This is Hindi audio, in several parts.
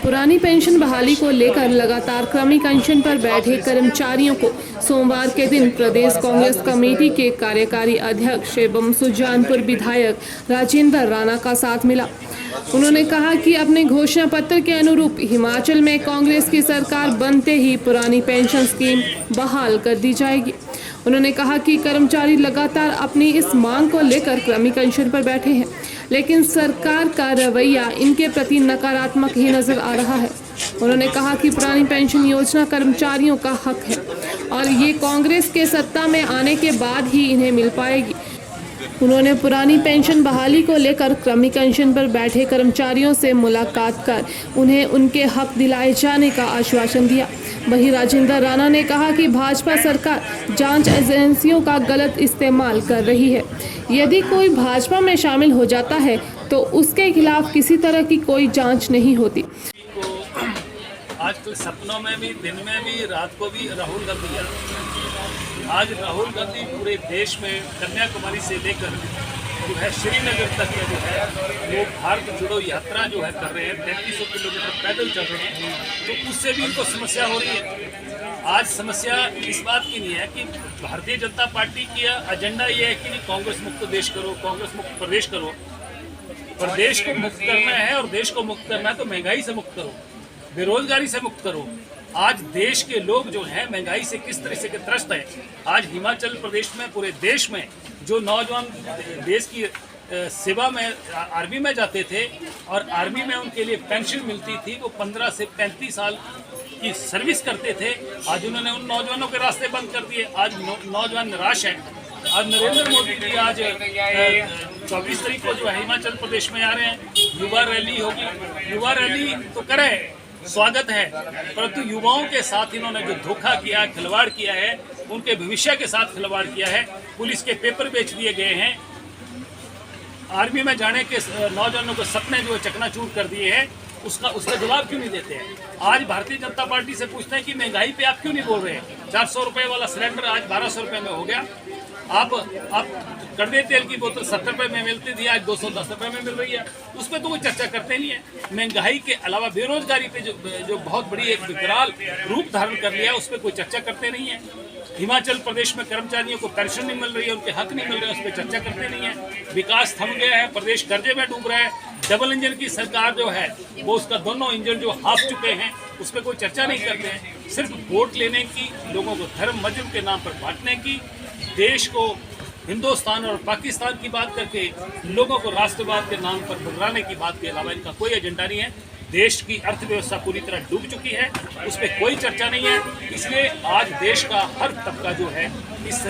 पुरानी पेंशन बहाली को लेकर लगातार क्रमिक अनशन पर बैठे कर्मचारियों को सोमवार के दिन प्रदेश कांग्रेस कमेटी के कार्यकारी अध्यक्ष एवं सुजानपुर विधायक राजेंद्र राणा का साथ मिला। उन्होंने कहा कि अपने घोषणा पत्र के अनुरूप हिमाचल में कांग्रेस की सरकार बनते ही पुरानी पेंशन स्कीम बहाल कर दी जाएगी। उन्होंने कहा कि कर्मचारी लगातार अपनी इस मांग को लेकर क्रमिक अनशन पर बैठे हैं, लेकिन सरकार का रवैया इनके प्रति नकारात्मक ही नजर आ रहा है। उन्होंने कहा कि पुरानी पेंशन योजना कर्मचारियों का हक है और ये कांग्रेस के सत्ता में आने के बाद ही इन्हें मिल पाएगी। उन्होंने पुरानी पेंशन बहाली को लेकर क्रमिक अनशन पर बैठे कर्मचारियों से मुलाकात कर उन्हें उनके हक दिलाए जाने का आश्वासन दिया। वहीं राजेंद्र राणा ने कहा कि भाजपा सरकार जांच एजेंसियों का गलत इस्तेमाल कर रही है। यदि कोई भाजपा में शामिल हो जाता है तो उसके खिलाफ किसी तरह की कोई जांच नहीं होती। आजकल सपनों में भी, दिन में भी, रात को भी राहुल गांधी आज राहुल गांधी पूरे देश में कन्याकुमारी से लेकर जो है श्रीनगर तक में जो है वो भारत जोड़ो यात्रा जो है कर रहे हैं, 3300 किलोमीटर पैदल चल रहे हैं, तो उससे भी इनको समस्या हो रही है। आज समस्या इस बात की नहीं है कि भारतीय जनता पार्टी की एजेंडा ये है कि नहीं कांग्रेस मुक्त देश करो, कांग्रेस मुक्त प्रदेश करो। प्रदेश को मुक्त करना है और देश को मुक्त करना है तो महंगाई से मुक्त करो, बेरोजगारी से मुक्त करो। आज देश के लोग जो हैं महंगाई से किस तरह से त्रस्त हैं। आज हिमाचल प्रदेश में, पूरे देश में जो नौजवान देश की सेवा में आर्मी में जाते थे और आर्मी में उनके लिए पेंशन मिलती थी, वो 15 से 35 साल की सर्विस करते थे। आज उन्होंने उन नौजवानों के रास्ते बंद कर दिए। आज नौजवान निराश हैं। आज नरेंद्र मोदी जी आज 24 तारीख को जो है हिमाचल प्रदेश में आ रहे हैं, युवा रैली होगी। युवा रैली तो करें, स्वागत है, परंतु युवाओं के साथ इन्होंने जो धोखा किया है, खिलवाड़ किया है, उनके भविष्य के साथ खिलवाड़ किया है। पुलिस के पेपर बेच दिए गए हैं, आर्मी में जाने के नौजवानों के सपने जो चकनाचूर कर दिए हैं। उसका जवाब क्यों नहीं देते हैं। आज भारतीय जनता पार्टी से पूछते हैं कि महंगाई पे आप क्यों नहीं बोल रहे हैं। 400 रुपये वाला सिलेंडर आज 1200 रुपये में हो गया। आप कड़वे तेल की बोतल 70 रुपये में मिलती थी, आज 210 रुपये में मिल रही है। उस पर तो कोई चर्चा करते नहीं है। महंगाई के अलावा बेरोजगारी पे जो बहुत बड़ी एक विकराल रूप धारण कर लिया है, उस पर कोई चर्चा करते नहीं है। हिमाचल प्रदेश में कर्मचारियों को पेंशन नहीं मिल रही है, उनके हक नहीं मिल रहे हैं, उस पर चर्चा करते नहीं है। विकास थम गया है, प्रदेश कर्जे में डूब रहा है। डबल इंजन की सरकार जो है वो उसका दोनों इंजन जो हाफ चुके हैं, उस पर कोई चर्चा नहीं करते हैं। सिर्फ वोट लेने की, लोगों को धर्म मजहब के नाम पर बांटने की, देश को हिंदुस्तान और पाकिस्तान की बात करके लोगों को राष्ट्रवाद के नाम पर भुगराने की बात के अलावा इनका कोई एजेंडा नहीं है। देश की अर्थव्यवस्था पूरी तरह डूब चुकी है, उस पर कोई चर्चा नहीं है। इसलिए आज देश का हर तबका जो है इस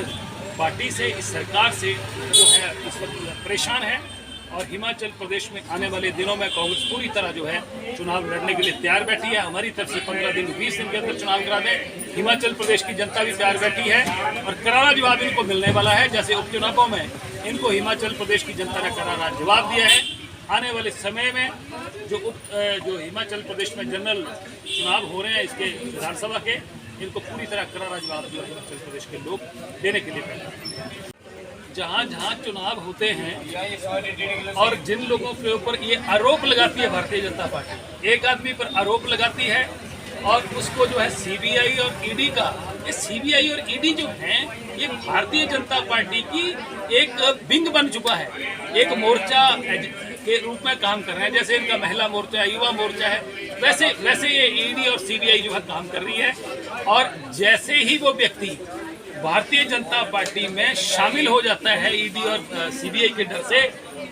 पार्टी से, इस सरकार से जो है इस वक्त परेशान है। और हिमाचल प्रदेश में आने वाले दिनों में कांग्रेस पूरी तरह जो है चुनाव लड़ने के लिए तैयार बैठी है। हमारी तरफ से 15 दिन 20 दिन के अंदर चुनाव करा दें। हिमाचल प्रदेश की जनता भी तैयार बैठी है और करारा जवाब इनको मिलने वाला है। जैसे उपचुनावों में इनको हिमाचल प्रदेश की जनता ने करारा जवाब दिया है। आने वाले समय में जो हिमाचल प्रदेश में जनरल चुनाव हो रहे हैं, इसके विधानसभा के, इनको पूरी तरह करारा जवाब जो हिमाचल प्रदेश के लोग देने के लिए बैठे। जहाँ जहाँ चुनाव होते हैं और जिन लोगों के ऊपर ये आरोप लगाती है भारतीय जनता पार्टी, एक आदमी पर आरोप लगाती है और उसको जो है सीबीआई और ईडी का, ये सीबीआई और ईडी जो हैं ये भारतीय जनता पार्टी की एक विंग बन चुका है, एक मोर्चा के रूप में काम कर रहे हैं। जैसे इनका महिला मोर्चा है, युवा मोर्चा है, वैसे ये ईडी और सीबीआई जो है काम कर रही है। और जैसे ही वो व्यक्ति भारतीय जनता पार्टी में शामिल हो जाता है ईडी और सीबीआई के डर से,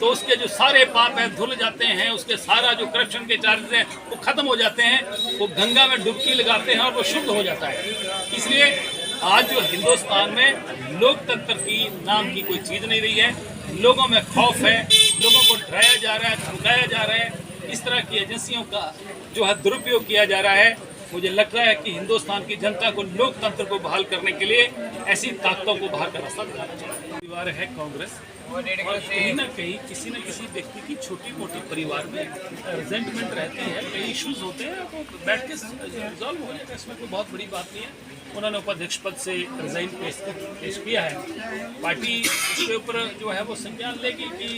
तो उसके जो सारे पाप हैं धुल जाते हैं, उसके सारा जो करप्शन के चार्जेस हैं वो खत्म हो जाते हैं, वो गंगा में डुबकी लगाते हैं और वो शुद्ध हो जाता है। इसलिए आज जो हिंदुस्तान में लोकतंत्र की नाम की कोई चीज़ नहीं रही है। लोगों में खौफ है, लोगों को डराया जा रहा है, धमकाया जा रहा है। इस तरह की एजेंसियों का जो है दुरुपयोग किया जा रहा है। मुझे लगता है कि हिंदुस्तान की जनता को लोकतंत्र को बहाल करने के लिए ऐसी ताकतों को बाहर का रास्ता दिखाना चाहिए। परिवार है कांग्रेस, और कहीं ना कहीं किसी न किसी व्यक्ति की छोटी मोटी परिवार में रिजेंटमेंट रहती है, कई इश्यूज होते हैं, तो बैठ के रिजॉल्व हो जाएगा, इसमें कोई बहुत बड़ी बात नहीं है। उन्होंने उपाध्यक्ष पद से रिजाइन पेश किया है, पार्टी इसके ऊपर जो है वो संज्ञान लेगी कि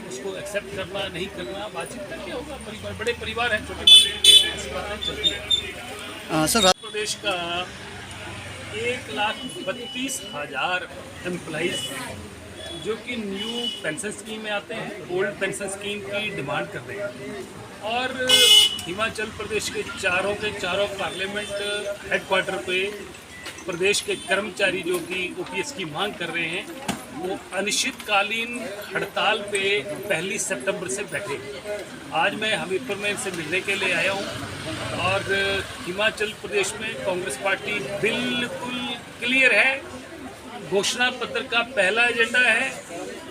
उसको एक्सेप्ट करना नहीं करना, बातचीत करके होगा। परिवार बड़े परिवार हैं, छोटे ऐसी बातें चलती है। सर प्रदेश का 1,32,000 एम्प्लॉइज जो कि न्यू पेंशन स्कीम में आते हैं, ओल्ड पेंशन स्कीम की डिमांड कर रहे हैं, और हिमाचल प्रदेश के चारों पार्लियामेंट हेडक्वार्टर पे प्रदेश के कर्मचारी जो कि ओपीएस की मांग कर रहे हैं, वो अनिश्चितकालीन हड़ताल पे 1 सितंबर से बैठे। आज मैं हमीरपुर में इनसे मिलने के लिए आया हूँ, और हिमाचल प्रदेश में कांग्रेस पार्टी बिल्कुल क्लियर है। घोषणा पत्र का पहला एजेंडा है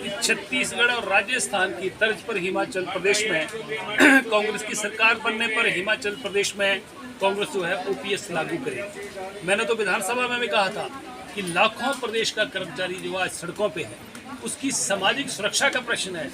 कि छत्तीसगढ़ और राजस्थान की तर्ज पर हिमाचल प्रदेश में कांग्रेस की सरकार बनने पर हिमाचल प्रदेश में कांग्रेस जो है ओपीएस लागू करेगी। मैंने तो विधानसभा में भी कहा था कि लाखों प्रदेश का कर्मचारी जो आज सड़कों पे है, उसकी सामाजिक सुरक्षा का प्रश्न है।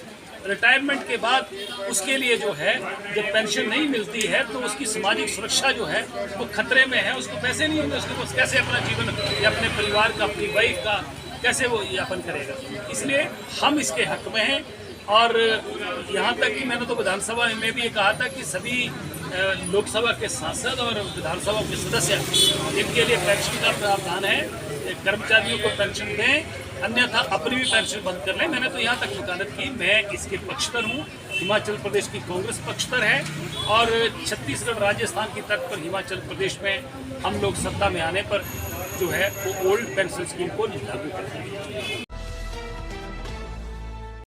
रिटायरमेंट के बाद उसके लिए जो है जब पेंशन नहीं मिलती है तो उसकी सामाजिक सुरक्षा जो है वो खतरे में है। उसको पैसे नहीं होंगे, उसके पास कैसे अपना जीवन या अपने परिवार का, अपनी वाइफ का कैसे वो यापन करेगा। इसलिए हम इसके हक में हैं, और यहाँ तक कि मैंने तो विधानसभा में भी ये कहा था कि सभी लोकसभा के सांसद और विधानसभा के सदस्य जिनके लिए पेंशन का प्रावधान है, कर्मचारियों को पेंशन दें, अन्यथा अपनी भी पेंशन बंद कर लें। मैंने तो यहाँ तक वकालत की, मैं इसके पक्षधर हूँ। हिमाचल प्रदेश की कांग्रेस पक्षधर है, और छत्तीसगढ़ राजस्थान की तर्ज पर हिमाचल प्रदेश में हम लोग सत्ता में आने पर जो है वो ओल्ड पेंशन स्कीम को लागू करेंगे।